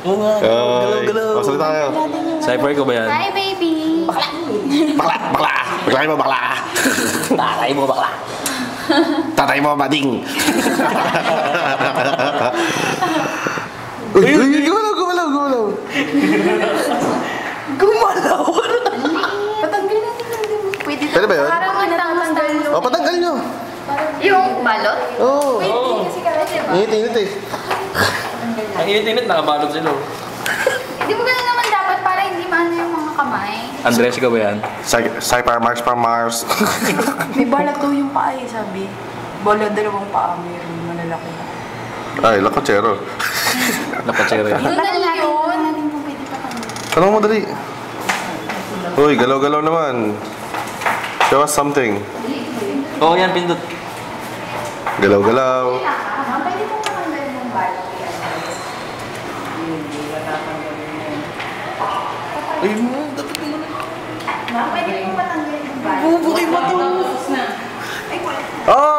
Oo nga. Galaw. Masalita tayo. Cypher ko ba yan? Hi, baby! Bakla! Bakla mo bakla! Tatay mo bakla. Tatay mo bading! Uy! Gumalaw! Patanggal natin yung pwede Pwede ba yun? Parang natanggal O, patanggal nyo! yung balot? Oo! Pwede kasi kaya diba? Init eh. Ang init-init, nakabalot sila. Hindi mo ganun naman dapat para hindi maano yung mga kamay. Andres, ikaw ba yan? Cypher Mars from Mars. May balat daw yung paa eh, sabi. Bola, dalawang paa, mayroon malalaki. Ay, lakotsero. Napatsere. Yun na lang yun. Natin kung pwede patanggal. Tanong mo dali. Uy, galaw-galaw naman. Show us something. Oo, yan, pindot. Galaw-galaw. Pwede mo patanggal yung balot. Ay, Pwede mo patanggal yung balot. Bubukay mo to. oh!